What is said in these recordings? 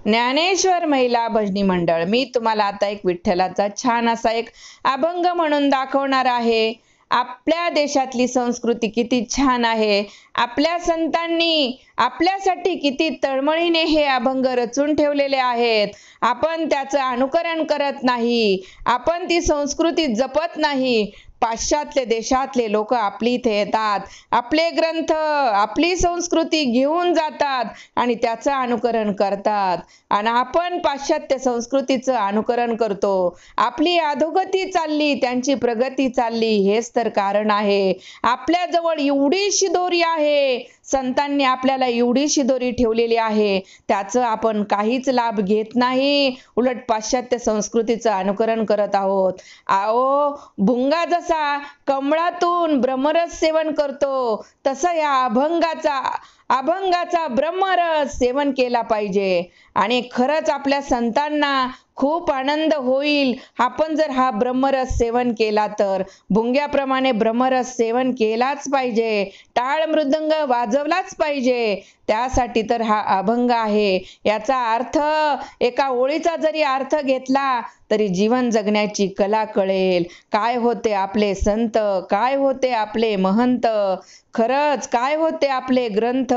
ज्ञानेश्वर महिला भजनी मंडळ. मी तुम्हाला आता एक विठ्ठलाचा छान असा एक अभंग म्हणून दाखवणार आहे. आपल्या देशातली संस्कृती किती छान आहे. आपल्या संतांनी आपल्यासाठी किती तळमळीने हे अभंग रचून ठेवलेले आहेत. आपण त्याचं अनुकरण करत नाही. आपण ती संस्कृती जपत नाही. पाश्चात्य देशातले लोक आपली इथे येतात, आपले ग्रंथ, आपली संस्कृती घेऊन जातात आणि त्याचं अनुकरण करतात. आणि आपण पाश्चात्य संस्कृतीचं अनुकरण करतो. आपली अधोगती चालली, त्यांची प्रगती चालली, हेच तर कारण आहे. आपल्याजवळ एवढीशी दोरी आहे, संतांनी आपल्याला एवढीशी दोरी ठेवलेली आहे, त्याचं आपण काहीच लाभ घेत नाही. उलट पाश्चात्य संस्कृतीचं अनुकरण करत आहोत. भुंगा जसा कमळातून ब्रह्मरस सेवन करतो, तसं या अभंगाचा ब्रह्मरस सेवन केला पाहिजे. आणि खरंच आपल्या संतांना खूप आनंद होईल आपण जर हा ब्रह्मरस सेवन केला तर. भुंग्याप्रमाणे ब्रह्मरस सेवन केलाच पाहिजे, टाळ मृदंग वाजवलाच पाहिजे. त्यासाठी तर हा अभंग आहे. याचा अर्थ, एका ओळीचा जरी अर्थ घेतला तरी जीवन जगण्याची कला कळेल. काय होते आपले संत, काय होते आपले महंत, खरंच काय होते आपले ग्रंथ.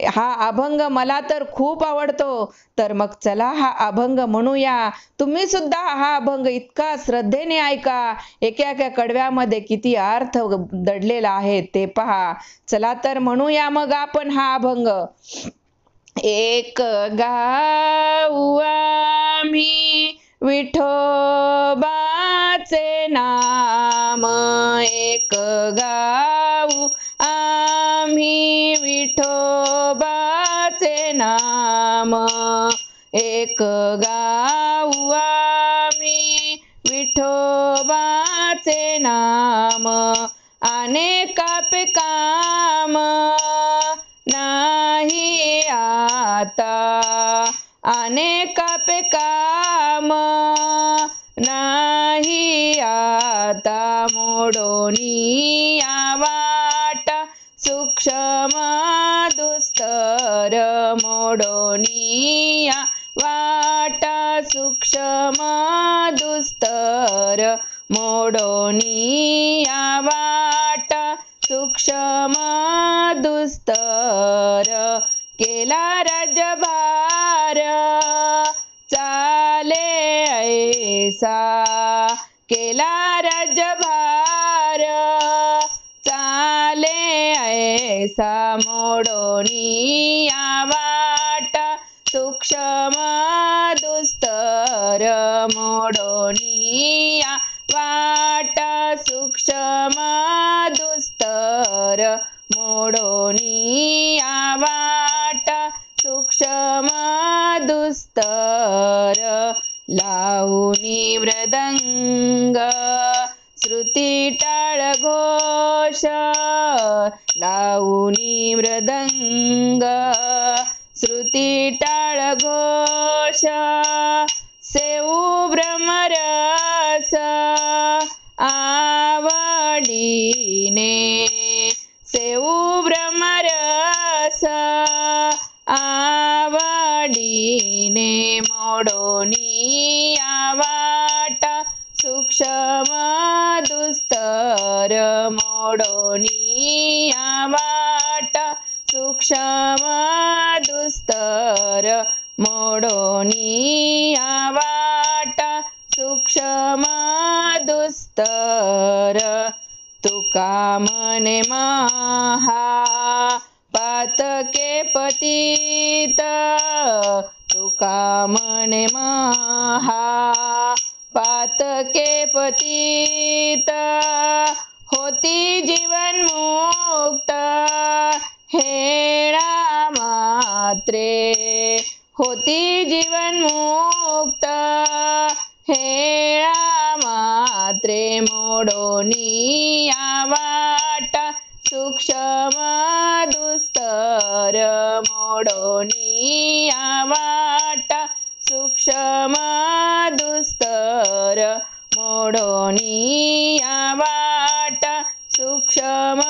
हा अभंग मला तर खूप आवडतो. तर मग चला हा अभंग म्हणूया. तुम्ही सुद्धा हा अभंग इतका श्रद्धेने ऐका. एका एका कडव्यामध्ये किती अर्थ दडलेला आहे ते पहा. चला तर म्हणूया मग आपण हा अभंग. एक गाऊ आम्ही विठोबाचे नाम, एक गाऊ आम्ही विठोबाचे नाम, एक गाऊ आम्ही विठोबाचे नाम. अनेकापे काम नाही आता, अनेकापे काम नाही आता. मोडोनी वाट सूक्ष्म दुस्तर, मोडोनी वाट सूक्ष्म दुस्तर, मोडोनी वाट सूक्ष्म दुस्तर. केला राजभार चाले ऐसा, केला राजभार चाले ऐसा. मोडोनी वाट सूक्ष्म दुस्तर, मोडोनी वाट सूक्ष्म दुस्तर, मोडोनी वाट सूक्ष्म दुस्तर. लावणी मृदंग श्रुती टाळ घोष, लावणी मृदंग श्रुती टाळ घोष. सेऊ ब्रह्मरस आवडीने, सेऊ ब्रह्मरस आवडीने. मोडोनी वाट सूक्ष्म दुस्तर, मोडोनी वाट सूक्ष्म दुस्तर, मोडोनी वाट सूक्ष्म दुस्तर. तुका म्हणे महा पातके पतित, तुका म्हणे महा पातके पतित. होती जीवन मुक्त हेळा मात्रे, होती जीवन मुक्त हेळा मात्रे. मोडोनी वाट सूक्ष्म दुस्तर, मोडोनी वाट सूक्ष्म दुस्तर, मोडोनी वाट सूक्ष्म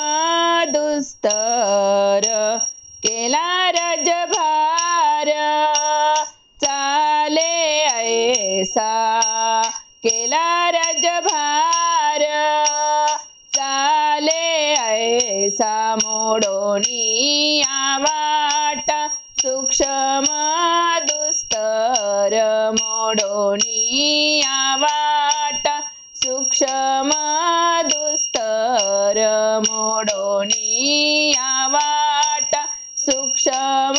दुस्तर. केला राजभार ऐसा केला राज्यभार चाले ऐसा मोडोनी आवाट सूक्ष्म दुस्तर मोडोनी आवाट सूक्ष्म दुस्तर मोडोनी आवाट सूक्ष्म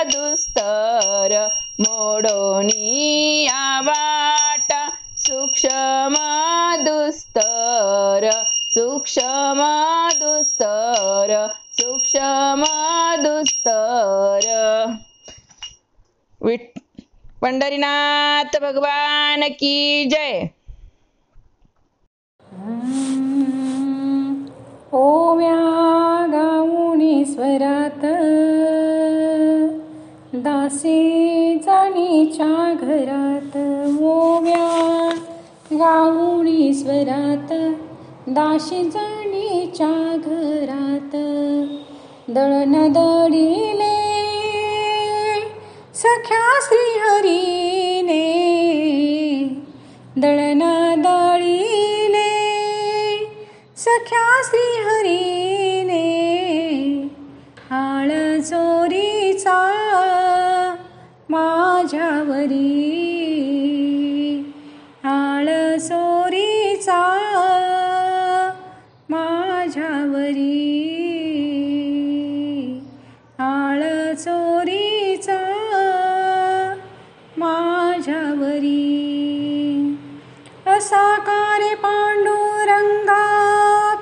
दुस्तर मोडोनी आवाट सूक्ष्म दुस्तर सूक्ष्म दुस्तर सूक्ष्म दुस्तर. पंढरीनाथ भगवान की जय. ओव्या गाऊनी स्वरात दासी जाणीच्या घरात. ओव्या गाऊनी स्वरात दासी जाणीच्या घरात. दळण दळीले सख्या श्रीहरीने. दळण दळीले सख्या श्रीहरीने. आळ चोरीचा माझ्यावरी. आळ चोरीचा माझ्यावरी. आळ चोरीचा माझ्यावरी. असा कारे पांडुरंगा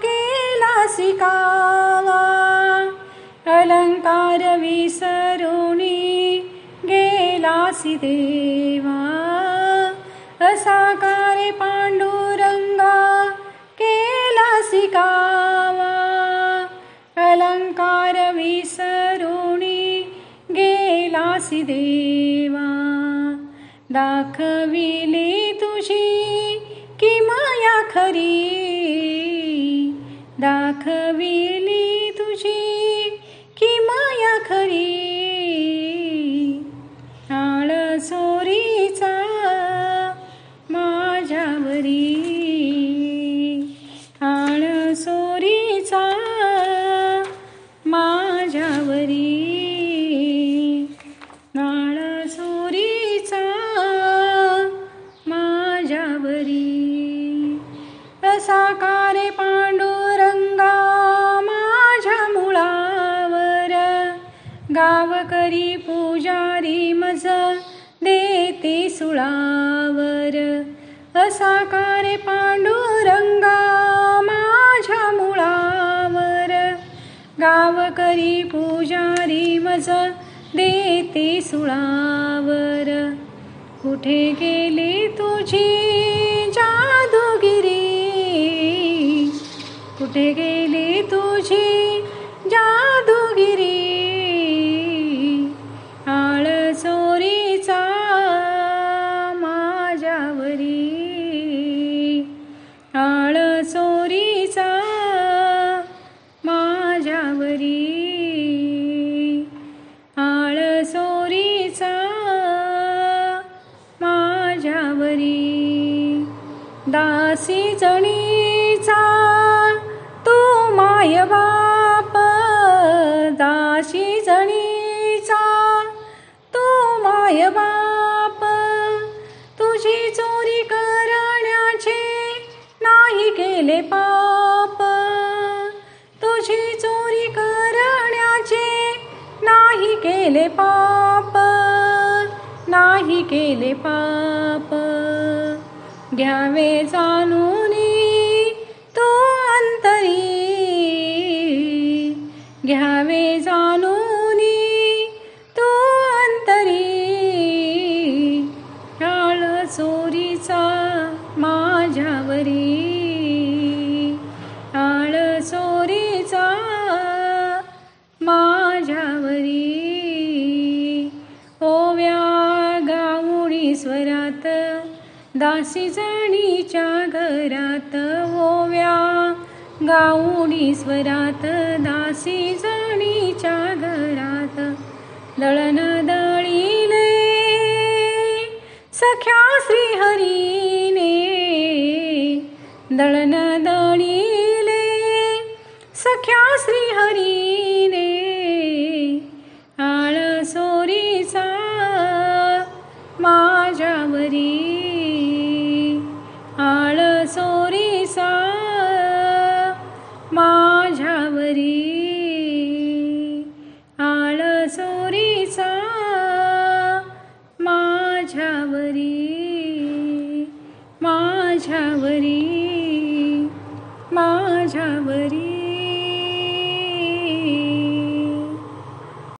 केलासी कावा. अलंकार विसरुनी गेलासी देवा. असा कारे पांडुरंगा केलासी कावा. अलंकार विसरुनी गेलासी देवा. दाखविली तुझी की माया खरी. दाखविली तुझी की माया खरी. आळ चोरीचा माझ्यावरी. आळ चोरीचा माझ्यावरी. आळ चोरीचा माझ्यावरी. असा कारे पांडुरंगा माझ्या मुळावर. गावकरी पुजारी मज देते सुळावर. असा कारे पांडुरंगा माझ्या मुळावर. गावकरी पुजारी मज देते सुळावर. कुठे गेली तुझी जादूगिरी. कुठे गेली तुझी जादूगिरी. आळ चोरीचा माझ्यावरी. आळ चोरीचा माझ्यावरी. आळ चोरीचा माझ्यावरी. दासी जणीचा तू माय बाप. दासी जणीचा तू माय बाप. तुझी चोरी करण्याचे नाही केले पाप. तुझी चोरी करण्याचे नाही केले पाप. नाही केले पाप. घ्यावे जाणूनी तो अंतरी. घ्यावे जाणूनी तो अंतरी. आळ चोरीचा माझ्यावरी. आळ चोरीचा माझ्यावरी. ओव्या गाऊनी स्वरात दासी जाणीच्या घरात. ओव्या गाऊनी स्वरात दासी जाणीच्या घरात. दळण दळीले सख्या श्रीहरीने. हरीने दळण दळिले सख्या श्री हरीने आळसोरीचा माझ्यावरी आळसोरीचा माझ्यावरी आळसोरीचा माझ्यावरी माझ्यावरी